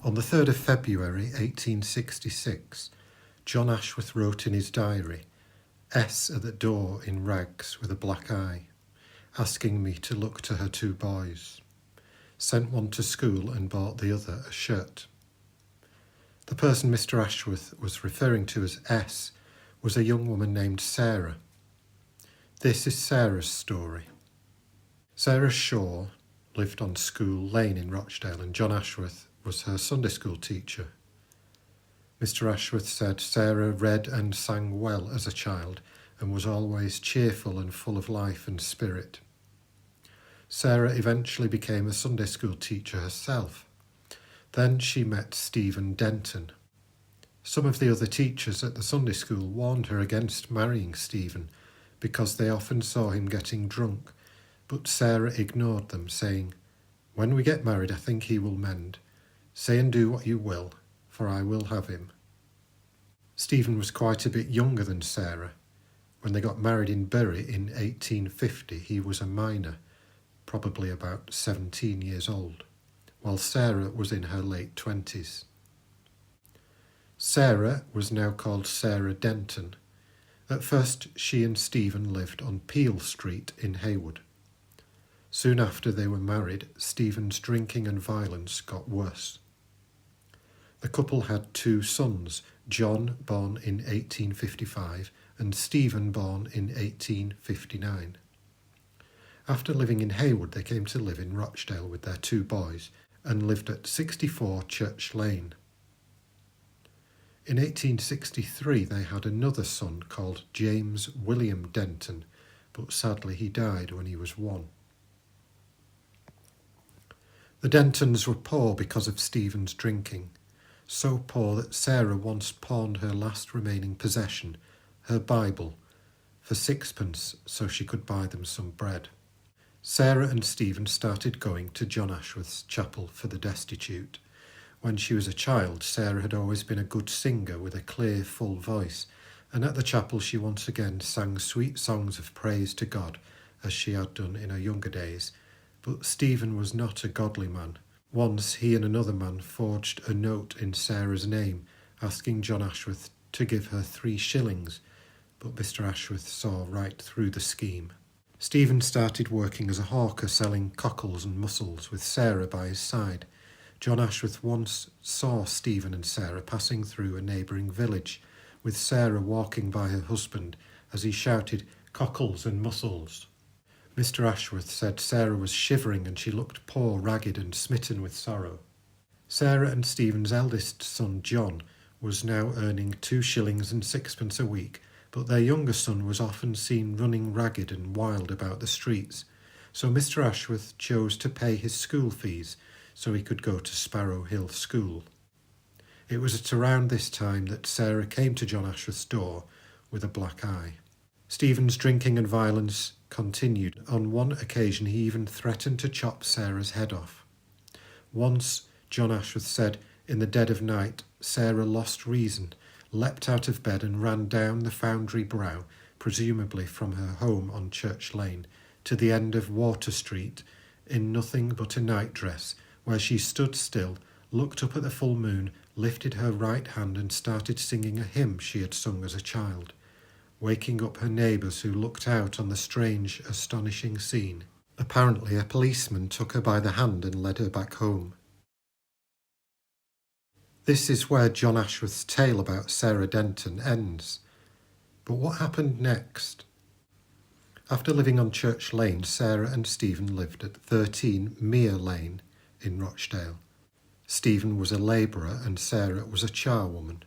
On the 3rd of February 1866, John Ashworth wrote in his diary, "S at the door in rags with a black eye, asking me to look to her 2 boys. Sent one to school and bought the other a shirt." The person Mr. Ashworth was referring to as S was a young woman named Sarah. This is Sarah's story. Sarah Shaw lived on School Lane in Rochdale, and John Ashworth was her Sunday school teacher. Mr. Ashworth said Sarah read and sang well as a child and was always cheerful and full of life and spirit. Sarah eventually became a Sunday school teacher herself. Then she met Sarah Denton. Some of the other teachers at the Sunday school warned her against marrying Stephen because they often saw him getting drunk, but Sarah ignored them, saying, "When we get married, I think he will mend. Say and do what you will, for I will have him." Stephen was quite a bit younger than Sarah. When they got married in Bury in 1850, he was a minor, probably about 17 years old, while Sarah was in her late 20s. Sarah was now called Sarah Denton. At first, she and Stephen lived on Peel Street in Heywood. Soon after they were married, Stephen's drinking and violence got worse. The couple had 2 sons, John, born in 1855, and Stephen, born in 1859. After living in Heywood, they came to live in Rochdale with their 2 boys and lived at 64 Church Lane. In 1863, they had another son called James William Denton, but sadly he died when he was 1. The Dentons were poor because of Stephen's drinking, so poor that Sarah once pawned her last remaining possession, her Bible, for 6pence so she could buy them some bread. Sarah and Stephen started going to John Ashworth's Chapel for the Destitute. When she was a child, Sarah had always been a good singer with a clear, full voice, and at the chapel she once again sang sweet songs of praise to God, as she had done in her younger days. But Stephen was not a godly man. Once he and another man forged a note in Sarah's name, asking John Ashworth to give her 3 shillings, but Mr. Ashworth saw right through the scheme. Stephen started working as a hawker selling cockles and mussels with Sarah by his side. John Ashworth once saw Stephen and Sarah passing through a neighbouring village, with Sarah walking by her husband as he shouted, "Cockles and mussels." Mr. Ashworth said Sarah was shivering and she looked poor, ragged and smitten with sorrow. Sarah and Stephen's eldest son, John, was now earning 2 shillings and 6pence a week, but their younger son was often seen running ragged and wild about the streets, so Mr. Ashworth chose to pay his school fees so he could go to Sparrow Hill School. It was at around this time that Sarah came to John Ashworth's door with a black eye. Stephen's drinking and violence continued. On one occasion he even threatened to chop Sarah's head off. Once, John Ashworth said, in the dead of night, Sarah lost reason, leapt out of bed and ran down the Foundry Brow, presumably from her home on Church Lane, to the end of Water Street, in nothing but a nightdress, where she stood still, looked up at the full moon, lifted her right hand and started singing a hymn she had sung as a child, waking up her neighbours who looked out on the strange, astonishing scene. Apparently a policeman took her by the hand and led her back home. This is where John Ashworth's tale about Sarah Denton ends. But what happened next? After living on Church Lane, Sarah and Stephen lived at 13 Mere Lane in Rochdale. Stephen was a labourer and Sarah was a charwoman.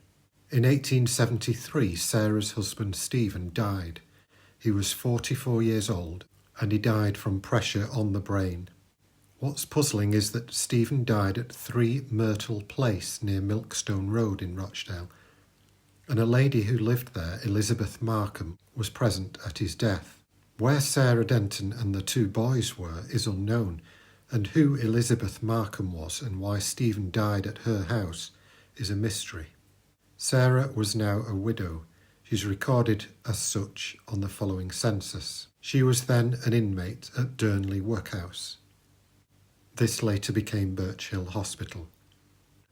In 1873, Sarah's husband Stephen died. He was 44 years old and he died from pressure on the brain. What's puzzling is that Stephen died at 3 Myrtle Place near Milkstone Road in Rochdale, and a lady who lived there, Elizabeth Markham, was present at his death. Where Sarah Denton and the 2 boys were is unknown, and who Elizabeth Markham was and why Stephen died at her house is a mystery. Sarah was now a widow. She's recorded as such on the following census. She was then an inmate at Durnley Workhouse. This later became Birch Hill Hospital.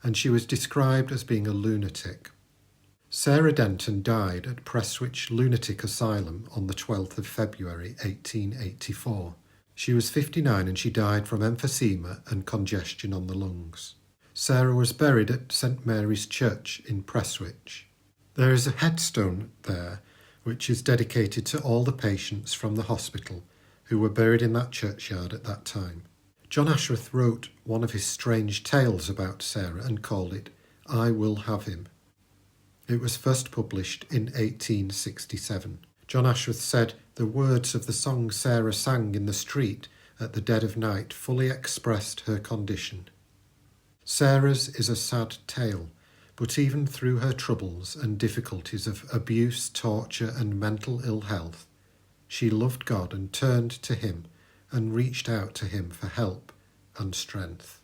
and she was described as being a lunatic. Sarah Denton died at Prestwich Lunatic Asylum on the 12th of February 1884. She was 59 and she died from emphysema and congestion on the lungs. Sarah was buried at St Mary's Church in Prestwich. There is a headstone there which is dedicated to all the patients from the hospital who were buried in that churchyard at that time. John Ashworth wrote one of his strange tales about Sarah and called it I Will Have Him. It was first published in 1867. John Ashworth said the words of the song Sarah sang in the street at the dead of night fully expressed her condition. Sarah's is a sad tale, but even through her troubles and difficulties of abuse, torture and mental ill health, she loved God and turned to him and reached out to him for help and strength.